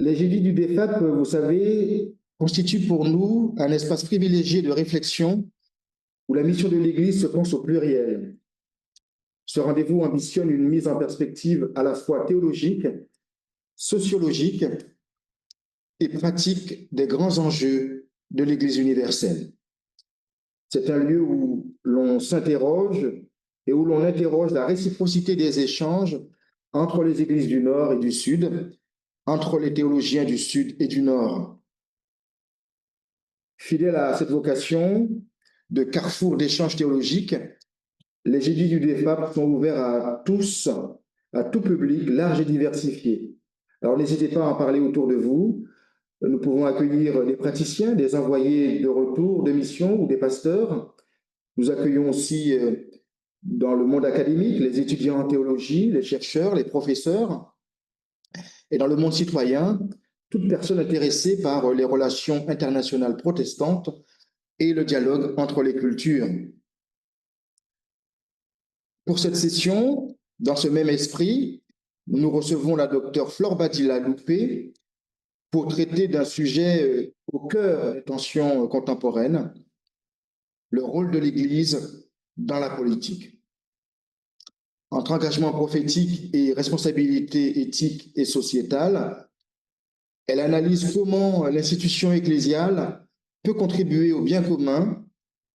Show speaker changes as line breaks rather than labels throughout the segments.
Les jeudis du DEFAP, vous savez, constituent pour nous un espace privilégié de réflexion où la mission de l'Église se pense au pluriel. Ce rendez-vous ambitionne une mise en perspective à la fois théologique, sociologique et pratique des grands enjeux de l'Église universelle. C'est un lieu où l'on s'interroge et où l'on interroge la réciprocité des échanges entre les églises du Nord et du Sud, entre les théologiens du Sud et du Nord. Fidèle à cette vocation de carrefour d'échanges théologiques, les jeudis du DEFAP sont ouverts à tous, à tout public, large et diversifié. Alors n'hésitez pas à en parler autour de vous. Nous pouvons accueillir des praticiens, des envoyés de retour de mission ou des pasteurs. Nous accueillons aussi dans le monde académique les étudiants en théologie, les chercheurs, les professeurs. Et dans le monde citoyen, toute personne intéressée par les relations internationales protestantes et le dialogue entre les cultures. Pour cette session, dans ce même esprit, nous recevons la docteure Flore Badilla Loupé pour traiter d'un sujet au cœur des tensions contemporaines, le rôle de l'Église dans la politique. Entre engagement prophétique et responsabilité éthique et sociétale, elle analyse comment l'institution ecclésiale peut contribuer au bien commun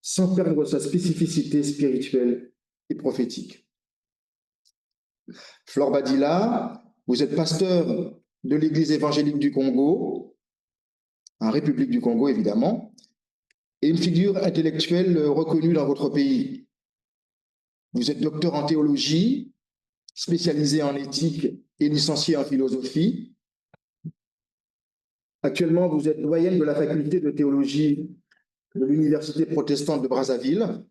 sans perdre sa spécificité spirituelle et prophétique. Flore Badilla, vous êtes pasteur de l'Église évangélique du Congo, en République du Congo évidemment, et une figure intellectuelle reconnue dans votre pays. Vous êtes docteur en théologie, spécialisé en éthique et licencié en philosophie. Actuellement, vous êtes doyenne de la faculté de théologie de l'Université protestante de Brazzaville.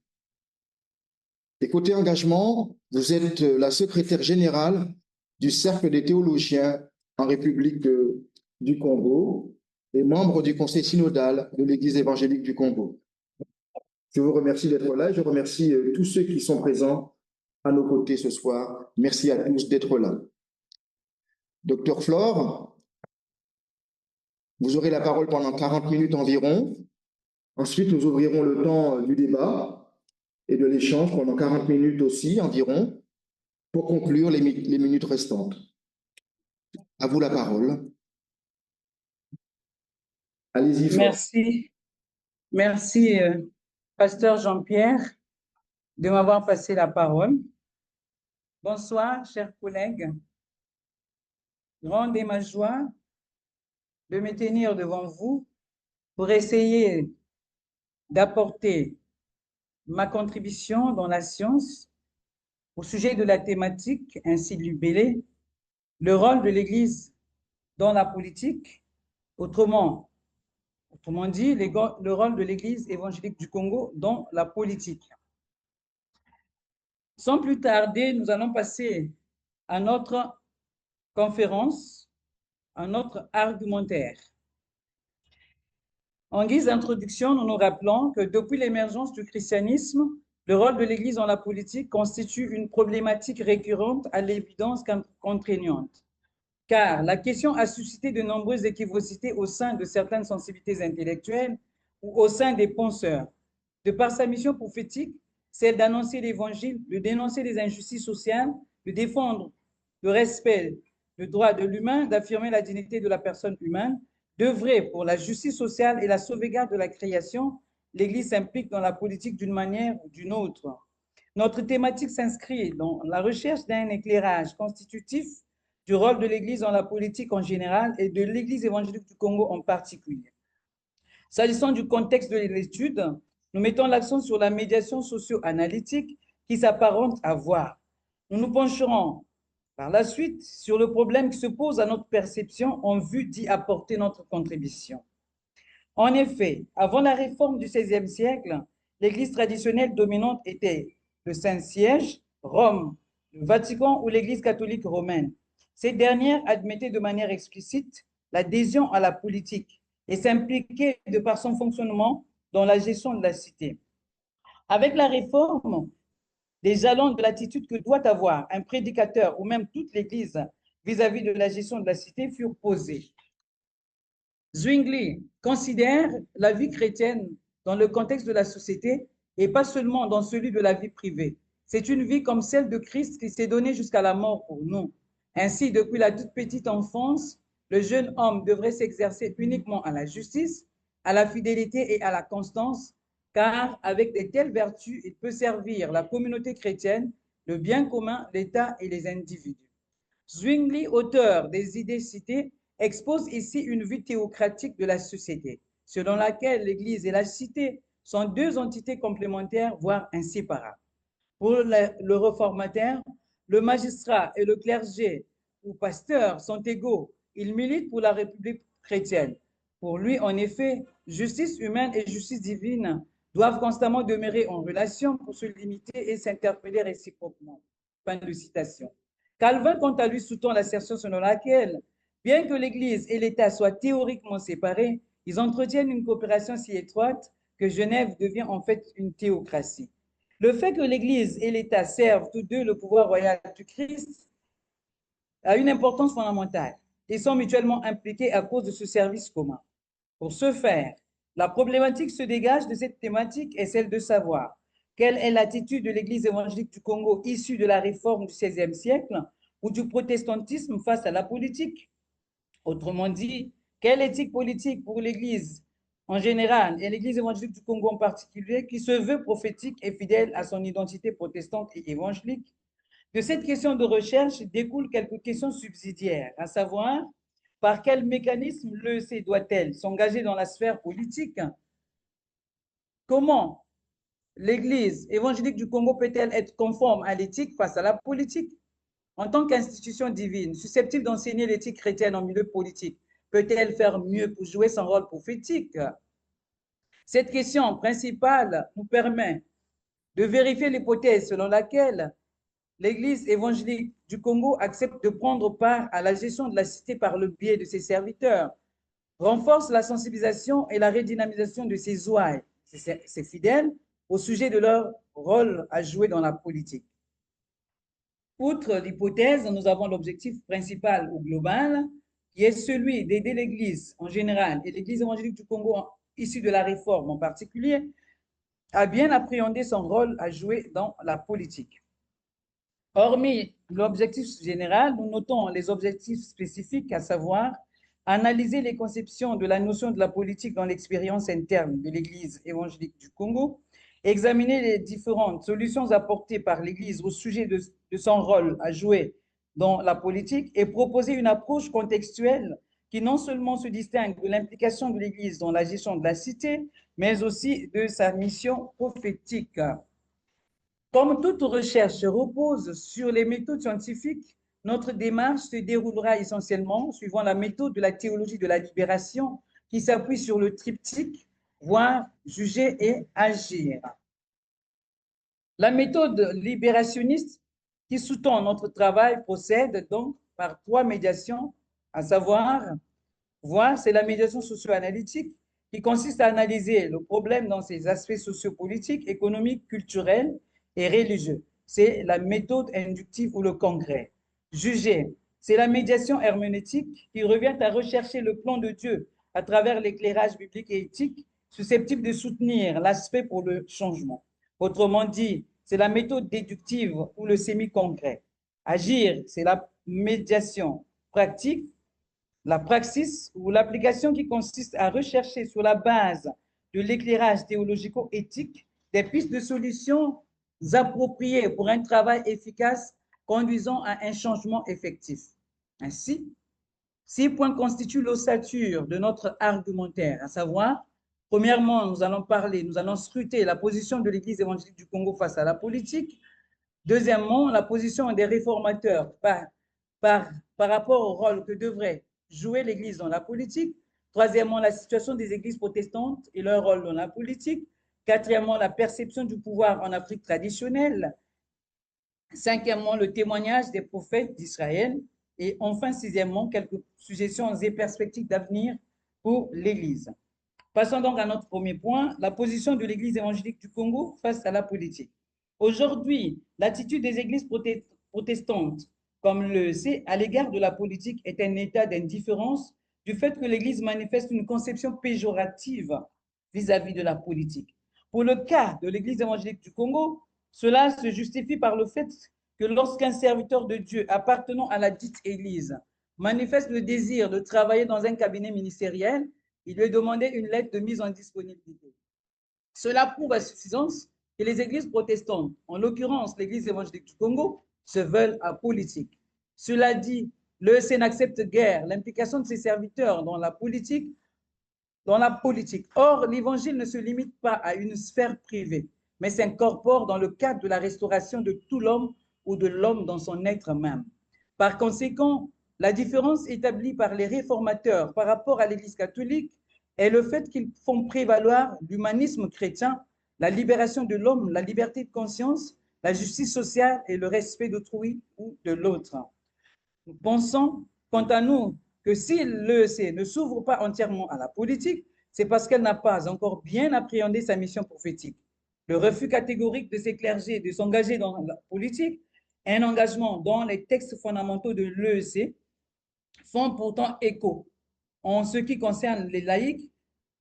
Et côté engagement, vous êtes la secrétaire générale du Cercle des théologiens en République du Congo et membre du conseil synodal de l'Église évangélique du Congo. Je vous remercie d'être là et je remercie tous ceux qui sont présents à nos côtés ce soir. Merci à tous d'être là. Docteur Flore, vous aurez la parole pendant 40 minutes environ. Ensuite, nous ouvrirons le temps du débat et de l'échange pendant 40 minutes aussi environ pour conclure les minutes restantes. À vous la parole. Allez-y, Flore.
Merci. Merci, Pasteur Jean-Pierre, de m'avoir passé la parole. Bonsoir, chers collègues. Grande est ma joie de me tenir devant vous pour essayer d'apporter ma contribution dans la science au sujet de la thématique ainsi libellée, le rôle de l'Église dans la politique, autrement dit, le rôle de l'Église évangélique du Congo dans la politique. Sans plus tarder, nous allons passer à notre conférence, à notre argumentaire. En guise d'introduction, nous nous rappelons que depuis l'émergence du christianisme, le rôle de l'Église dans la politique constitue une problématique récurrente à l'évidence contraignante, car la question a suscité de nombreuses équivocités au sein de certaines sensibilités intellectuelles ou au sein des penseurs. De par sa mission prophétique, celle d'annoncer l'Évangile, de dénoncer les injustices sociales, de défendre le respect, le droit de l'humain, d'affirmer la dignité de la personne humaine, d'œuvrer pour la justice sociale et la sauvegarde de la création, l'Église s'implique dans la politique d'une manière ou d'une autre. Notre thématique s'inscrit dans la recherche d'un éclairage constitutif du rôle de l'Église dans la politique en général et de l'Église évangélique du Congo en particulier. S'agissant du contexte de l'étude, nous mettons l'accent sur la médiation socio-analytique qui s'apparente à voir. Nous nous pencherons par la suite sur le problème qui se pose à notre perception en vue d'y apporter notre contribution. En effet, avant la réforme du XVIe siècle, l'Église traditionnelle dominante était le Saint-Siège, Rome, le Vatican ou l'Église catholique romaine. Ces dernières admettaient de manière explicite l'adhésion à la politique et s'impliquaient de par son fonctionnement dans la gestion de la cité. Avec la réforme, les jalons de l'attitude que doit avoir un prédicateur ou même toute l'Église vis-à-vis de la gestion de la cité furent posés. Zwingli considère la vie chrétienne dans le contexte de la société et pas seulement dans celui de la vie privée. C'est une vie comme celle de Christ qui s'est donnée jusqu'à la mort pour nous. Ainsi, depuis la toute petite enfance, le jeune homme devrait s'exercer uniquement à la justice, à la fidélité et à la constance, car avec de telles vertus, il peut servir la communauté chrétienne, le bien commun, l'État et les individus. Zwingli, auteur des idées citées, expose ici une vue théocratique de la société, selon laquelle l'Église et la cité sont deux entités complémentaires, voire inséparables. Pour le réformateur, le magistrat et le clergé ou pasteur sont égaux. Ils militent pour la République chrétienne. Pour lui, en effet, justice humaine et justice divine doivent constamment demeurer en relation pour se limiter et s'interpeller réciproquement. Fin de citation. Calvin, quant à lui, sous-tend l'assertion selon laquelle, bien que l'Église et l'État soient théoriquement séparés, ils entretiennent une coopération si étroite que Genève devient en fait une théocratie. Le fait que l'Église et l'État servent tous deux le pouvoir royal du Christ a une importance fondamentale. Ils sont mutuellement impliqués à cause de ce service commun. Pour ce faire, la problématique se dégage de cette thématique est celle de savoir quelle est l'attitude de l'Église évangélique du Congo issue de la réforme du XVIe siècle ou du protestantisme face à la politique. Autrement dit, quelle éthique politique pour l'Église en général et l'Église évangélique du Congo en particulier qui se veut prophétique et fidèle à son identité protestante et évangélique. De cette question de recherche découlent quelques questions subsidiaires, à savoir par quel mécanisme l'EEC doit-elle s'engager dans la sphère politique? Comment l'Église évangélique du Congo peut-elle être conforme à l'éthique face à la politique? En tant qu'institution divine, susceptible d'enseigner l'éthique chrétienne en milieu politique, peut-elle faire mieux pour jouer son rôle prophétique? Cette question principale nous permet de vérifier l'hypothèse selon laquelle l'Église évangélique du Congo accepte de prendre part à la gestion de la cité par le biais de ses serviteurs, renforce la sensibilisation et la redynamisation de ses ouailles, ses fidèles, au sujet de leur rôle à jouer dans la politique. Outre l'hypothèse, nous avons l'objectif principal ou global, qui est celui d'aider l'Église en général et l'Église évangélique du Congo issue de la réforme en particulier, à bien appréhender son rôle à jouer dans la politique. Hormis l'objectif général, nous notons les objectifs spécifiques, à savoir analyser les conceptions de la notion de la politique dans l'expérience interne de l'Église évangélique du Congo, examiner les différentes solutions apportées par l'Église au sujet de son rôle à jouer dans la politique et proposer une approche contextuelle qui non seulement se distingue de l'implication de l'Église dans la gestion de la cité, mais aussi de sa mission prophétique. Comme toute recherche repose sur les méthodes scientifiques, notre démarche se déroulera essentiellement suivant la méthode de la théologie de la libération qui s'appuie sur le triptyque voir, juger et agir. La méthode libérationniste qui sous-tend notre travail procède donc par trois médiations, à savoir, voir, c'est la médiation socio-analytique qui consiste à analyser le problème dans ses aspects sociopolitiques, économiques, culturels et religieux. C'est la méthode inductive ou le congrès. Juger, c'est la médiation herméneutique qui revient à rechercher le plan de Dieu à travers l'éclairage biblique et éthique susceptible de soutenir l'aspect pour le changement. Autrement dit, c'est la méthode déductive ou le semi-congrès. Agir, c'est la médiation pratique, la praxis ou l'application qui consiste à rechercher sur la base de l'éclairage théologico-éthique des pistes de solutions appropriées pour un travail efficace conduisant à un changement effectif. Ainsi, 6 points constituent l'ossature de notre argumentaire, à savoir, premièrement, nous allons scruter la position de l'Église évangélique du Congo face à la politique. Deuxièmement, la position des réformateurs par rapport au rôle que devrait jouer l'Église dans la politique. Troisièmement, la situation des églises protestantes et leur rôle dans la politique. Quatrièmement, la perception du pouvoir en Afrique traditionnelle. Cinquièmement, le témoignage des prophètes d'Israël. Et enfin, sixièmement, quelques suggestions et perspectives d'avenir pour l'Église. Passons donc à notre premier point, la position de l'Église évangélique du Congo face à la politique. Aujourd'hui, l'attitude des églises protestantes, comme le sait, à l'égard de la politique est un état d'indifférence du fait que l'Église manifeste une conception péjorative vis-à-vis de la politique. Pour le cas de l'Église évangélique du Congo, cela se justifie par le fait que lorsqu'un serviteur de Dieu appartenant à la dite Église manifeste le désir de travailler dans un cabinet ministériel, il lui est demandé une lettre de mise en disponibilité. Cela prouve à suffisance que les églises protestantes, en l'occurrence l'Église évangélique du Congo, se veulent apolitiques. Cela dit, l'EEC n'accepte guère l'implication de ses serviteurs dans la politique. Or, l'Évangile ne se limite pas à une sphère privée, mais s'incorpore dans le cadre de la restauration de tout l'homme ou de l'homme dans son être même. Par conséquent, la différence établie par les réformateurs par rapport à l'Église catholique est le fait qu'ils font prévaloir l'humanisme chrétien, la libération de l'homme, la liberté de conscience, la justice sociale et le respect d'autrui ou de l'autre. Nous pensons, quant à nous, que si l'EEC ne s'ouvre pas entièrement à la politique, c'est parce qu'elle n'a pas encore bien appréhendé sa mission prophétique. Le refus catégorique de ses clergés de s'engager dans la politique, un engagement dont les textes fondamentaux de l'EEC font pourtant écho. En ce qui concerne les laïcs,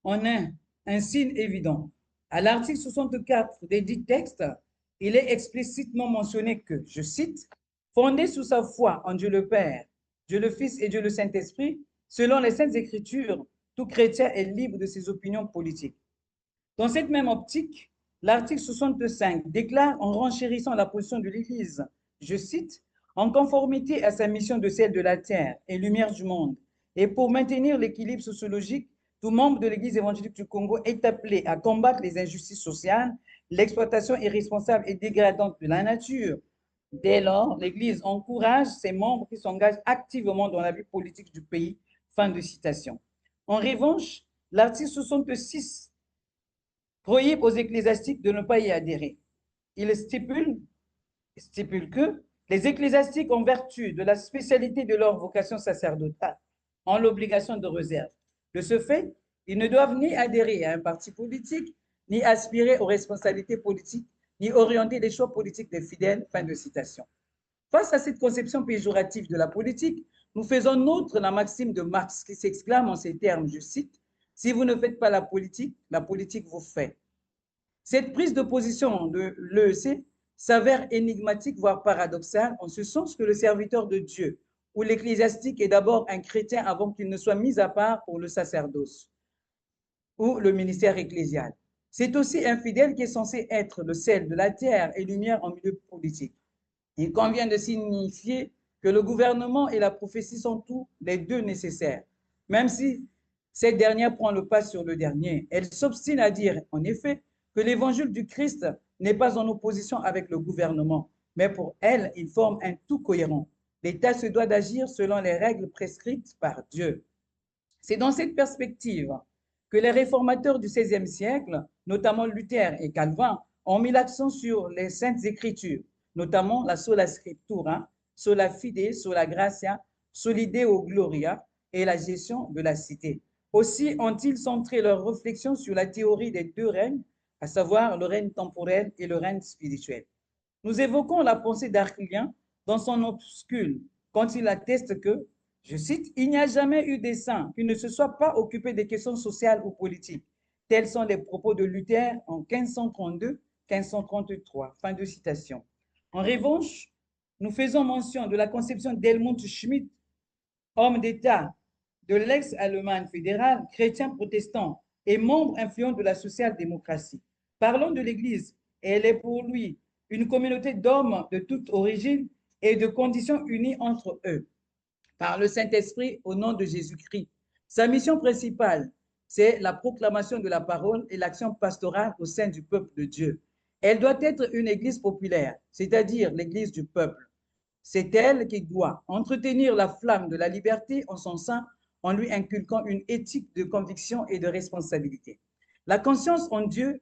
on a un signe évident. À l'article 64 des dits textes, il est explicitement mentionné que, je cite, « Fondé sous sa foi en Dieu le Père, Dieu le Fils et Dieu le Saint-Esprit, selon les Saintes Écritures, tout chrétien est libre de ses opinions politiques. » Dans cette même optique, l'article 65 déclare en renchérissant la position de l'Église, je cite, « En conformité à sa mission de celle de la terre et lumière du monde, et pour maintenir l'équilibre sociologique, tout membre de l'Église évangélique du Congo est appelé à combattre les injustices sociales, l'exploitation irresponsable et dégradante de la nature. Dès lors, l'Église encourage ses membres qui s'engagent activement dans la vie politique du pays. » Fin de citation. En revanche, l'article 66 prohibe aux ecclésiastiques de ne pas y adhérer. Il stipule que les ecclésiastiques, en vertu de la spécialité de leur vocation sacerdotale, ont l'obligation de réserve. De ce fait, ils ne doivent ni adhérer à un parti politique, ni aspirer aux responsabilités politiques, ni orienter les choix politiques des fidèles. Fin de citation. Face à cette conception péjorative de la politique, nous faisons nôtre la maxime de Marx qui s'exclame en ces termes, je cite, « Si vous ne faites pas la politique vous fait. » Cette prise de position de l'EEC s'avère énigmatique, voire paradoxale, en ce sens que le serviteur de Dieu ou l'ecclésiastique est d'abord un chrétien avant qu'il ne soit mis à part pour le sacerdoce ou le ministère ecclésial. C'est aussi un fidèle qui est censé être le sel de la terre et lumière en milieu politique. Il convient de signifier que le gouvernement et la prophétie sont tous les deux nécessaires, même si cette dernière prend le pas sur le dernier. Elle s'obstine à dire, en effet, que l'évangile du Christ n'est pas en opposition avec le gouvernement, mais pour elle, il forme un tout cohérent. L'État se doit d'agir selon les règles prescrites par Dieu. C'est dans cette perspective que les réformateurs du XVIe siècle, notamment Luther et Calvin, ont mis l'accent sur les saintes écritures, notamment la sola scriptura, sola fide, sola gratia, soli Deo gloria et la gestion de la cité. Aussi ont-ils centré leurs réflexions sur la théorie des deux règnes, à savoir le règne temporel et le règne spirituel. Nous évoquons la pensée d'Arclien dans son opuscule, quand il atteste que, je cite, « Il n'y a jamais eu des saints qui ne se soient pas occupés des questions sociales ou politiques. Tels sont les propos de Luther en 1532-1533. » Fin de citation. En revanche, nous faisons mention de la conception d'Helmut Schmidt, homme d'État de l'ex-Allemagne fédérale, chrétien protestant et membre influent de la social-démocratie. Parlons de l'Église, elle est pour lui une communauté d'hommes de toute origine et de conditions unies entre eux par le Saint-Esprit au nom de Jésus-Christ. Sa mission principale, c'est la proclamation de la parole et l'action pastorale au sein du peuple de Dieu. Elle doit être une église populaire, c'est-à-dire l'église du peuple. C'est elle qui doit entretenir la flamme de la liberté en son sein en lui inculquant une éthique de conviction et de responsabilité. La conscience en Dieu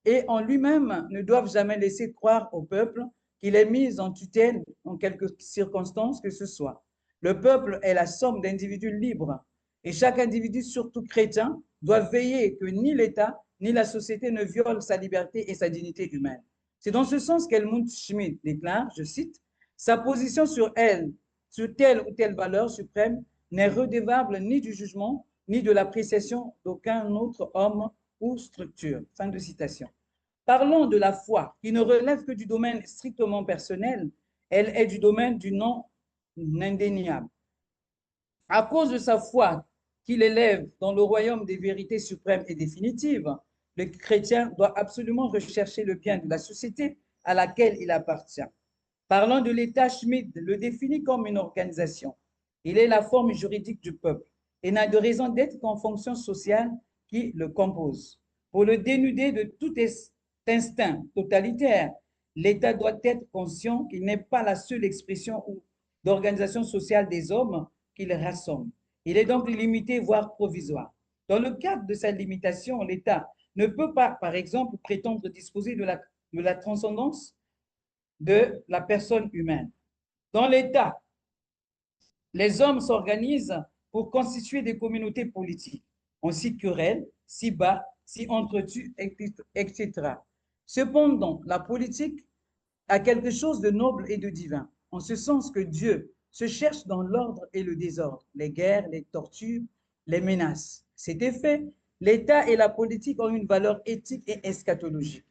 et en lui-même ne doivent jamais laisser croire au peuple qu'il est mis en tutelle en quelque circonstance que ce soit. Le peuple est la somme d'individus libres et chaque individu, surtout chrétien, doit veiller que ni l'État ni la société ne violent sa liberté et sa dignité humaine. C'est dans ce sens qu'Helmut Schmidt déclare, je cite, « Sa position sur elle, sur telle ou telle valeur suprême, n'est redevable ni du jugement, ni de l'appréciation d'aucun autre homme ou structure. » Fin de citation. Parlons de la foi, qui ne relève que du domaine strictement personnel, elle est du domaine du non indéniable. À cause de sa foi qu'il élève dans le royaume des vérités suprêmes et définitives, le chrétien doit absolument rechercher le bien de la société à laquelle il appartient. Parlant de l'État, Schmitt le définit comme une organisation. Il est la forme juridique du peuple et n'a de raison d'être qu'en fonction sociale qui le compose. Pour le dénuder de tout instinct totalitaire, l'État doit être conscient qu'il n'est pas la seule expression d'organisation sociale des hommes qu'il rassemble. Il est donc limité, voire provisoire. Dans le cadre de sa limitation, l'État ne peut pas, par exemple, prétendre disposer de la transcendance de la personne humaine. Dans l'État, les hommes s'organisent pour constituer des communautés politiques. On s'y querelle, s'y bat, s'y entretue, etc. Cependant, la politique a quelque chose de noble et de divin, en ce sens que Dieu se cherche dans l'ordre et le désordre, les guerres, les tortures, les menaces. C'est fait, l'État et la politique ont une valeur éthique et eschatologique.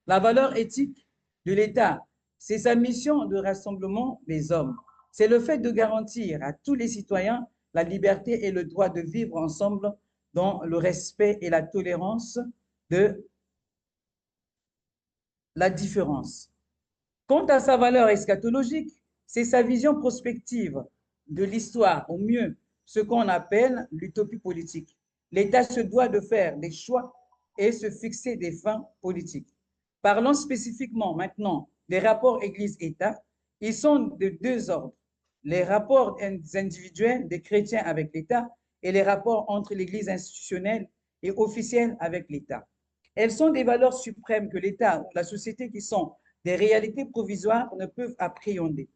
La valeur éthique de l'État, c'est sa mission de rassemblement des hommes. C'est le fait de garantir à tous les citoyens la liberté et le droit de vivre ensemble dans le respect et la tolérance de la différence. Quant à sa valeur eschatologique, c'est sa vision prospective de l'histoire, au mieux ce qu'on appelle l'utopie politique. L'État se doit de faire des choix et se fixer des fins politiques. Parlons spécifiquement maintenant des rapports Église-État. Ils sont de deux ordres. Les rapports individuels des chrétiens avec l'État et les rapports entre l'Église institutionnelle et officielle avec l'État. Elles sont des valeurs suprêmes que l'État ou la société qui sont des réalités provisoires ne peuvent appréhender.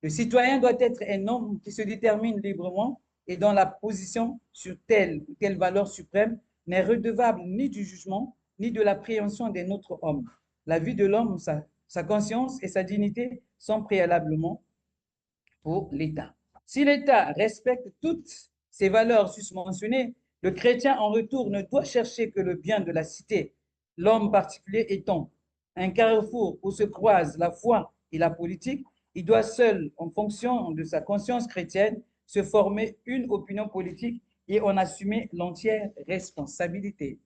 Le citoyen doit être un homme qui se détermine librement et dont la position sur telle ou telle valeur suprême n'est redevable ni du jugement, ni de l'appréhension d'un autre homme. La vie de l'homme, sa conscience et sa dignité sont préalablement pour l'État. Si l'État respecte toutes ces valeurs susmentionnées, le chrétien en retour ne doit chercher que le bien de la cité, l'homme particulier étant un carrefour où se croisent la foi et la politique. Il doit seul, en fonction de sa conscience chrétienne, se former une opinion politique et en assumer l'entière responsabilité.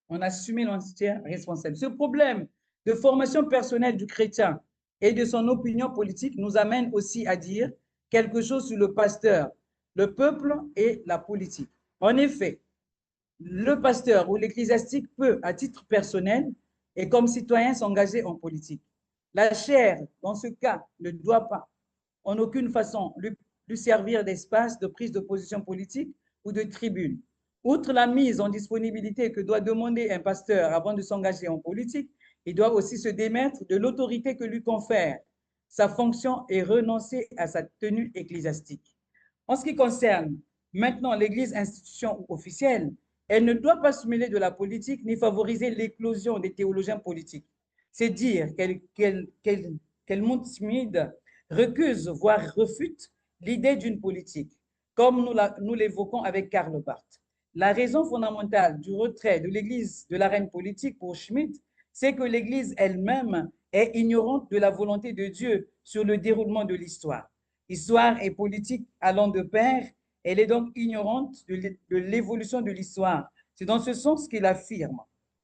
On assume l'entière responsabilité. Ce problème de formation personnelle du chrétien et de son opinion politique nous amène aussi à dire quelque chose sur le pasteur, le peuple et la politique. En effet, le pasteur ou l'ecclésiastique peut, à titre personnel et comme citoyen, s'engager en politique. La chaire, dans ce cas, ne doit pas, en aucune façon, lui servir d'espace de prise de position politique ou de tribune. Outre la mise en disponibilité que doit demander un pasteur avant de s'engager en politique, il doit aussi se démettre de l'autorité que lui confère sa fonction et renoncer à sa tenue ecclésiastique. En ce qui concerne maintenant l'Église institution ou officielle, elle ne doit pas se mêler de la politique ni favoriser l'éclosion des théologiens politiques. C'est dire qu'elle monte timide, recuse, voire refute l'idée d'une politique, comme nous l'évoquons avec Karl Barth. La raison fondamentale du retrait de l'Église de l'arène politique pour Schmitt, c'est que l'Église elle-même est ignorante de la volonté de Dieu sur le déroulement de l'histoire. Histoire et politique allant de pair, elle est donc ignorante de l'évolution de l'histoire. C'est dans ce sens qu'il affirme.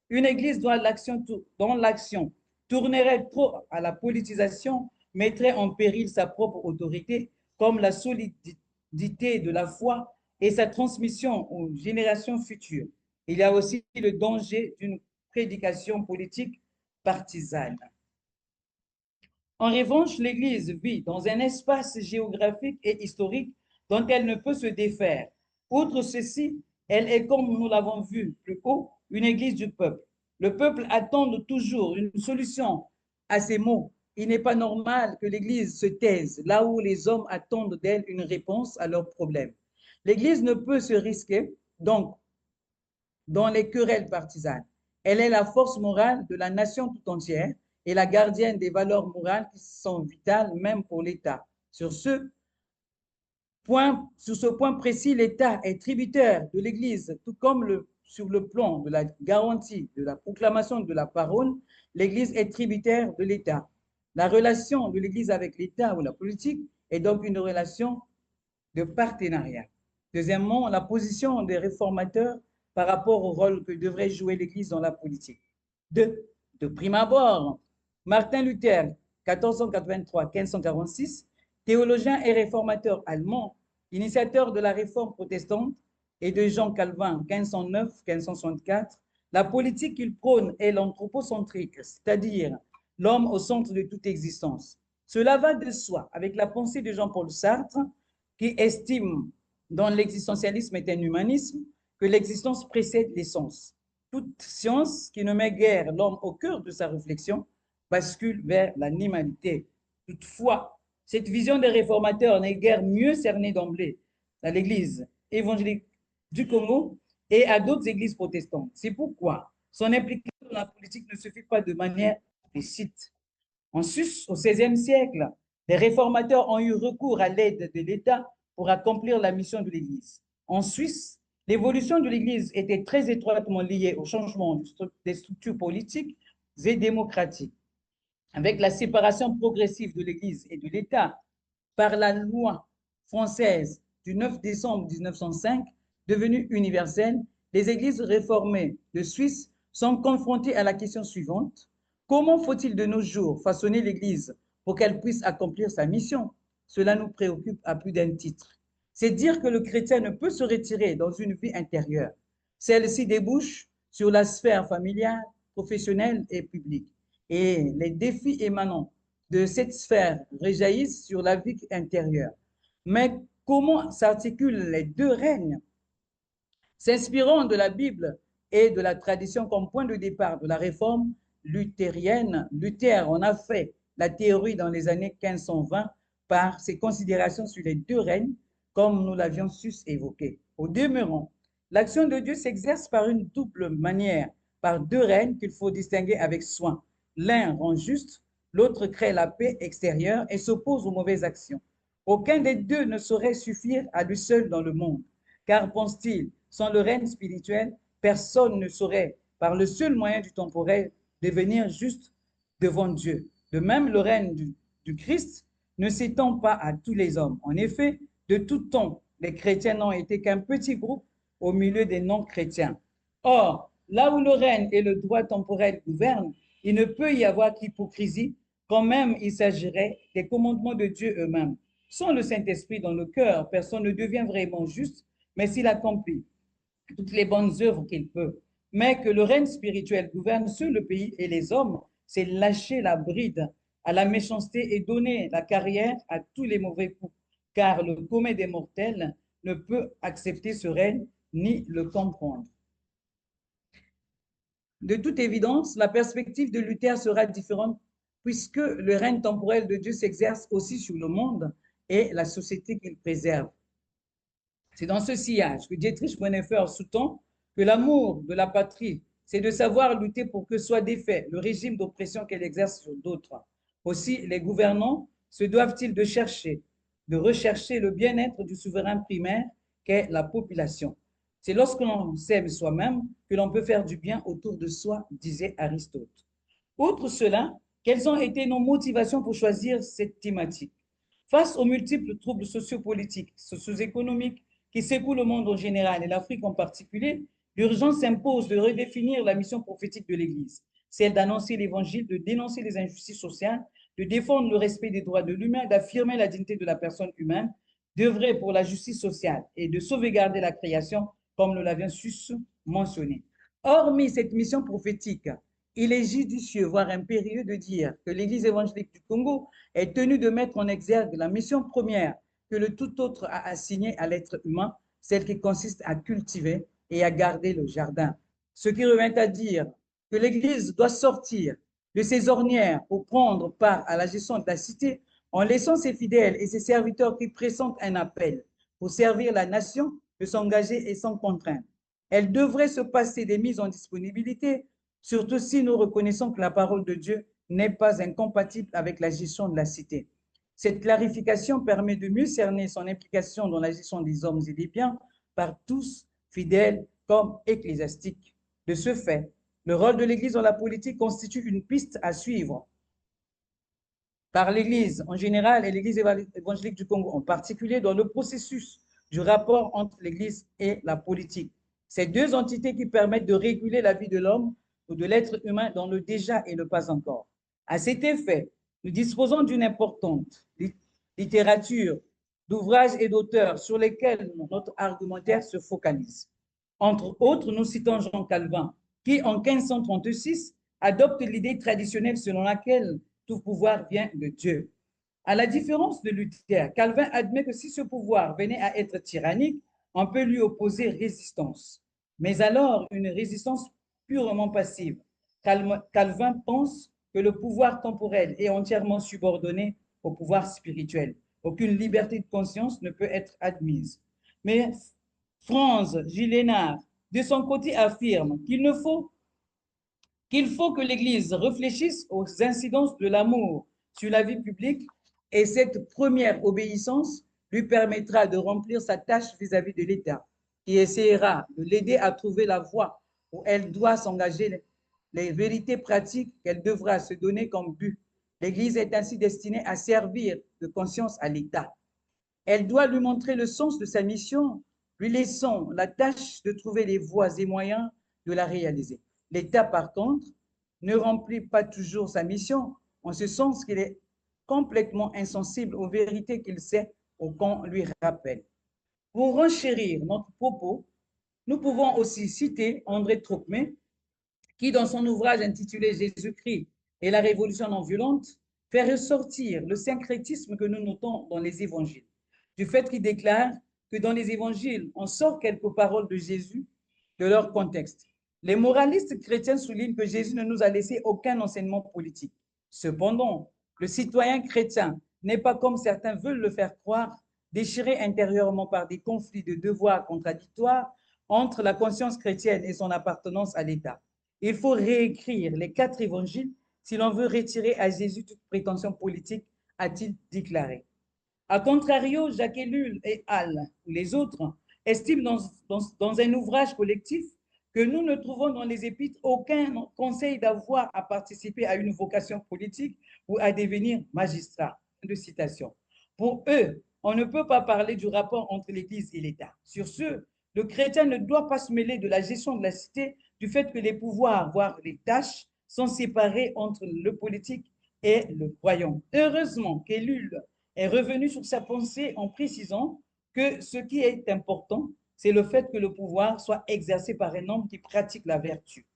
Une Église dont l'action tournerait trop à la politisation mettrait en péril sa propre autorité, comme la solidité de la foi et sa transmission aux générations futures. Il y a aussi le danger d'une prédication politique partisane. En revanche, l'Église vit dans un espace géographique et historique dont elle ne peut se défaire. Outre ceci, elle est, comme nous l'avons vu plus haut, une Église du peuple. Le peuple attend toujours une solution à ces maux. Il n'est pas normal que l'Église se taise là où les hommes attendent d'elle une réponse à leurs problèmes. L'Église ne peut se risquer, donc, dans les querelles partisanes. Elle est la force morale de la nation tout entière est la gardienne des valeurs morales qui sont vitales même pour l'État. Sur ce point précis, l'État est tributaire de l'Église, tout comme sur le plan de la garantie de la proclamation de la parole, l'Église est tributaire de l'État. La relation de l'Église avec l'État ou la politique est donc une relation de partenariat. Deuxièmement, la position des réformateurs par rapport au rôle que devrait jouer l'Église dans la politique. De prime abord, Martin Luther, 1483-1546, théologien et réformateur allemand, initiateur de la réforme protestante, et de Jean Calvin, 1509-1564, la politique qu'il prône est l'anthropocentrique, c'est-à-dire l'homme au centre de toute existence. Cela va de soi avec la pensée de Jean-Paul Sartre, qui estime, dans l'existentialisme est un humanisme, que l'existence précède l'essence. Toute science qui ne met guère l'homme au cœur de sa réflexion bascule vers l'animalité. Toutefois, cette vision des réformateurs n'est guère mieux cernée d'emblée à l'Église évangélique du Congo et à d'autres églises protestantes. C'est pourquoi son implication dans la politique ne se fait pas de manière explicite. En sus, au XVIe siècle, les réformateurs ont eu recours à l'aide de l'État pour accomplir la mission de l'Église. En Suisse, l'évolution de l'Église était très étroitement liée au changement des structures politiques et démocratiques. Avec la séparation progressive de l'Église et de l'État par la loi française du 9 décembre 1905, devenue universelle, les églises réformées de Suisse sont confrontées à la question suivante. Comment faut-il de nos jours façonner l'Église pour qu'elle puisse accomplir sa mission? Cela nous préoccupe à plus d'un titre. C'est dire que le chrétien ne peut se retirer dans une vie intérieure. Celle-ci débouche sur la sphère familiale, professionnelle et publique. Et les défis émanant de cette sphère rejaillissent sur la vie intérieure. Mais comment s'articulent les deux règnes? S'inspirant de la Bible et de la tradition comme point de départ de la réforme luthérienne, Luther en a fait la théorie dans les années 1520 par ses considérations sur les deux règnes, comme nous l'avions sus évoqué. Au demeurant, l'action de Dieu s'exerce par une double manière, par deux règnes qu'il faut distinguer avec soin. L'un rend juste, l'autre crée la paix extérieure et s'oppose aux mauvaises actions. Aucun des deux ne saurait suffire à lui seul dans le monde, car, pense-t-il, sans le règne spirituel, personne ne saurait, par le seul moyen du temporel, devenir juste devant Dieu. De même, le règne du Christ ne s'étend pas à tous les hommes. En effet, de tout temps, les chrétiens n'ont été qu'un petit groupe au milieu des non-chrétiens. Or, là où le règne et le droit temporel gouvernent, il ne peut y avoir qu'hypocrisie, quand même il s'agirait des commandements de Dieu eux-mêmes. Sans le Saint-Esprit dans le cœur, personne ne devient vraiment juste, mais s'il accomplit toutes les bonnes œuvres qu'il peut. Mais que le règne spirituel gouverne sur le pays et les hommes, c'est lâcher la bride à la méchanceté et donner la carrière à tous les mauvais coups, car le commun des mortels ne peut accepter ce règne ni le comprendre. De toute évidence, la perspective de Luther sera différente puisque le règne temporel de Dieu s'exerce aussi sur le monde et la société qu'il préserve. C'est dans ce sillage que Dietrich Bonhoeffer sous-tend que l'amour de la patrie, c'est de savoir lutter pour que soit défait le régime d'oppression qu'elle exerce sur d'autres. Aussi, les gouvernants se doivent-ils de rechercher le bien-être du souverain primaire qu'est la population. C'est lorsque l'on s'aime soi-même que l'on peut faire du bien autour de soi, disait Aristote. Outre cela, quelles ont été nos motivations pour choisir cette thématique? Face aux multiples troubles sociopolitiques, socio-économiques qui secouent le monde en général et l'Afrique en particulier, l'urgence s'impose de redéfinir la mission prophétique de l'Église, celle d'annoncer l'Évangile, de dénoncer les injustices sociales, de défendre le respect des droits de l'humain, d'affirmer la dignité de la personne humaine, d'œuvrer pour la justice sociale et de sauvegarder la création, comme nous l'avions sus mentionné. Hormis cette mission prophétique, il est judicieux, voire impérieux de dire que l'Église évangélique du Congo est tenue de mettre en exergue la mission première que le tout autre a assignée à l'être humain, celle qui consiste à cultiver et à garder le jardin. Ce qui revient à dire que l'Église doit sortir de ses ornières pour prendre part à la gestion de la cité en laissant ses fidèles et ses serviteurs qui pressentent un appel pour servir la nation de s'engager et sans contrainte. Elle devrait se passer des mises en disponibilité, surtout si nous reconnaissons que la parole de Dieu n'est pas incompatible avec la gestion de la cité. Cette clarification permet de mieux cerner son implication dans la gestion des hommes et des biens par tous, fidèles comme ecclésiastiques. De ce fait, le rôle de l'Église dans la politique constitue une piste à suivre par l'Église en général et l'Église évangélique du Congo en particulier dans le processus du rapport entre l'Église et la politique. Ces deux entités qui permettent de réguler la vie de l'homme ou de l'être humain dans le déjà et le pas encore. À cet effet, nous disposons d'une importante littérature d'ouvrages et d'auteurs sur lesquels notre argumentaire se focalise. Entre autres, nous citons Jean Calvin, qui en 1536 adopte l'idée traditionnelle selon laquelle tout pouvoir vient de Dieu. À la différence de Luther, Calvin admet que si ce pouvoir venait à être tyrannique, on peut lui opposer résistance. Mais alors, une résistance purement passive. Calvin pense que le pouvoir temporel est entièrement subordonné au pouvoir spirituel. Aucune liberté de conscience ne peut être admise. Mais Franz Gillenard, de son côté, affirme qu'il faut que l'Église réfléchisse aux incidences de l'amour sur la vie publique et cette première obéissance lui permettra de remplir sa tâche vis-à-vis de l'État, qui essaiera de l'aider à trouver la voie où elle doit s'engager, les vérités pratiques qu'elle devra se donner comme but. L'Église est ainsi destinée à servir de conscience à l'État. Elle doit lui montrer le sens de sa mission, lui laissant la tâche de trouver les voies et moyens de la réaliser. L'État, par contre, ne remplit pas toujours sa mission, en ce sens qu'il est complètement insensible aux vérités qu'il sait ou qu'on lui rappelle. Pour renchérir notre propos, nous pouvons aussi citer André Trocmé, qui, dans son ouvrage intitulé Jésus-Christ et la révolution non violente, fait ressortir le syncrétisme que nous notons dans les évangiles, du fait qu'il déclare que dans les évangiles, on sort quelques paroles de Jésus de leur contexte. Les moralistes chrétiens soulignent que Jésus ne nous a laissé aucun enseignement politique. Cependant, le citoyen chrétien n'est pas, comme certains veulent le faire croire, déchiré intérieurement par des conflits de devoirs contradictoires entre la conscience chrétienne et son appartenance à l'État. Il faut réécrire les 4 évangiles si l'on veut retirer à Jésus toute prétention politique, a-t-il déclaré. A contrario, Jacques Ellul et Hall, ou les autres, estiment dans un ouvrage collectif que nous ne trouvons dans les épîtres aucun conseil d'avoir à participer à une vocation politique ou à devenir magistrat. De citation. Pour eux, on ne peut pas parler du rapport entre l'Église et l'État. Sur ce, le chrétien ne doit pas se mêler de la gestion de la cité du fait que les pouvoirs, voire les tâches, sont séparés entre le politique et le croyant. Heureusement qu'Ellul est revenu sur sa pensée en précisant que ce qui est important, c'est le fait que le pouvoir soit exercé par un homme qui pratique la vertu.